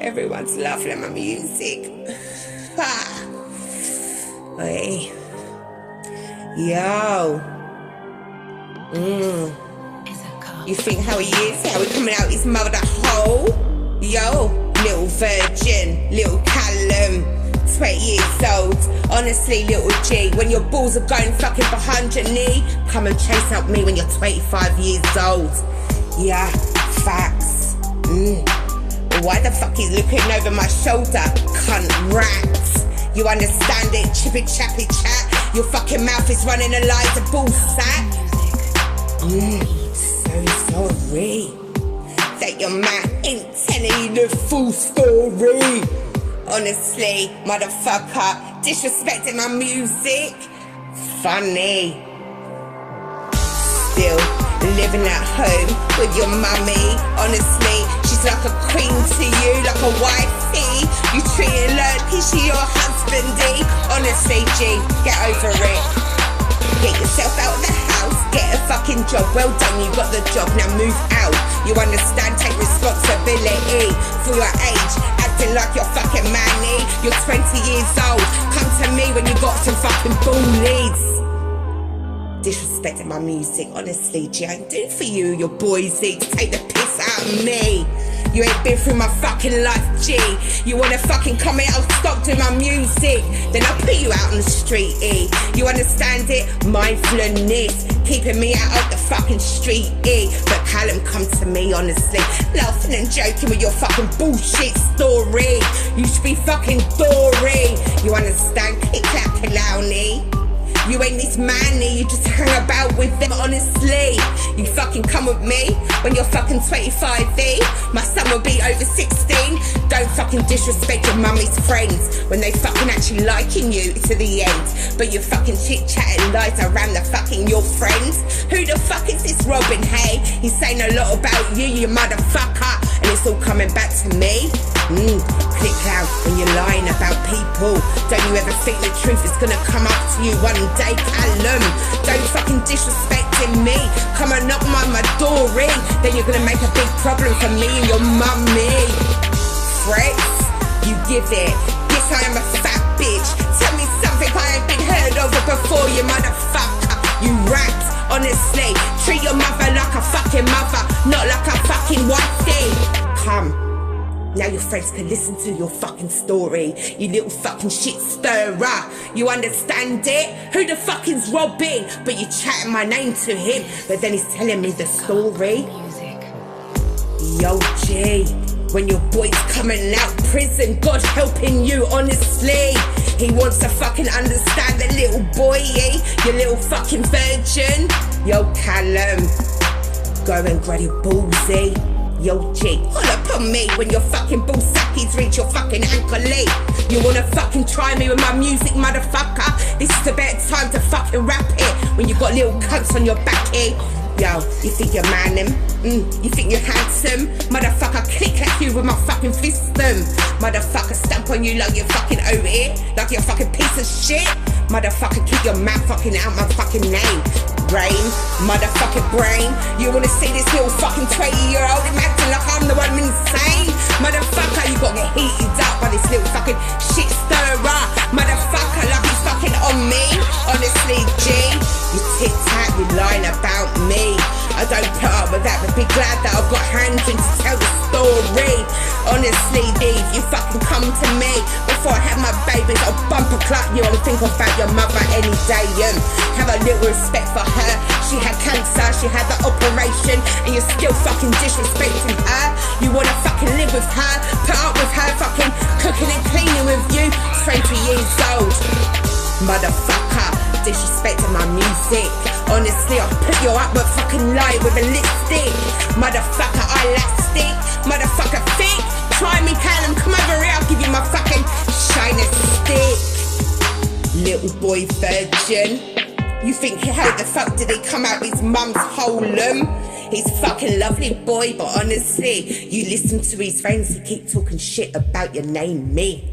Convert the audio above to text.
Everyone's loving my music. Hey. Yo. You think how he is? How he coming out his mother hole? Yo, little virgin, little Callum, 20 years old. Honestly, little G, when your balls are going fucking behind your knee, come and chase out me when you're 25 years old. Yeah, facts. Why the fuck he's looking over my shoulder? Cunt rats. You understand it? Chippy chappy chat. Your fucking mouth is running a lie to ball sack. So sorry that your man ain't telling you the full story. Honestly, motherfucker, disrespecting my music. Funny. Still living at home with your mummy. Honestly, she's like a queen to you, like a wifey. You treat her like she your husbandy. Honestly, G, get over it. Get yourself out of the house, get a fucking job. Well done, you got the job, now move out. You understand, take responsibility for your age, acting like you're fucking manny. You're 20 years old, come to me when you got some fucking bullies. Disrespecting my music, honestly, G, I ain't doing for you, your boysy, to take the piss out of me. You ain't been through my fucking life, G. You wanna fucking come here, I'll stop doing my music, then I'll put you out on the street, E. You understand it? Mindfulness, keeping me out of the fucking street, E. But Callum, come to me, honestly, laughing and joking with your fucking bullshit story. You should be fucking Dory. You understand? Click clap clowny. You ain't this manly, you just hang about with them, honestly. You fucking come with me when you're fucking 25, my son will be over 16. Don't fucking disrespect your mummy's friends when they fucking actually liking you to the end. But you fucking chit-chatting lies around the fucking your friends. Who the fuck is this Robin, hey? He's saying a lot about you, you motherfucker, and it's all coming back to me. Click out when you're lying about people. Don't you ever think the truth is gonna come up to you one day, Callum? Don't fucking disrespecting me. Come and knock on my door, then you're gonna make a big problem for me and your mummy. Threats, you give it. Yes, I am a fat bitch. Tell me something I ain't been heard of before, you motherfucker. You rat, honestly. Treat your mother like a fucking mother, not like a fucking wifey. Come. Now your friends can listen to your fucking story, you little fucking shit stirrer. You understand it? Who the fuck is Robbie? But you chatting my name to him, but then he's telling me the story. Yo, G, when your boy's coming out prison, God helping you, honestly. He wants to fucking understand the little boy, you little fucking virgin. Yo, Callum, go and grab your ballsy. Yo, G, pull up on me when your fucking ball sackies reach your fucking ankle. You wanna fucking try me with my music, motherfucker? This is the better time to fucking rap it when you got little cunts on your back, Yo, you think you're man him? You think you're handsome? Motherfucker, click at you with my fucking fistum. Motherfucker, stamp on you like you're fucking over it, like you're a fucking piece of shit. Motherfucker, keep your mouth fucking out my fucking name. Brain, motherfucking brain. You wanna see this little fucking 20-year-old acting like I'm the one insane? Motherfucker, you gotta get heated up by this little fucking shit stirrer. Motherfucker, like he's fucking on me. Honestly, G, you tit-tat, you lying about me. I don't put up with that, but be glad that I've got handling to tell the story. Honestly, D, if you fucking come to me before I have my babies, I'll bumper clock you and think about your mother any day. Have a little respect for her. She had cancer, she had the operation, and you're still fucking disrespecting her. You wanna fucking live with her, put up with her fucking cooking and cleaning with you, 20 years old. Motherfucker, disrespecting my music. Honestly, I'll put you up with fucking light with a lipstick. Motherfucker, elastic. Motherfucker, thick. Try me, Callum, come over here, I'll give you my fucking shiny stick. Little boy virgin. You think, how the fuck did he come out his mum's holum? He's fucking lovely boy, but honestly, you listen to his friends, he keep talking shit about your name, me.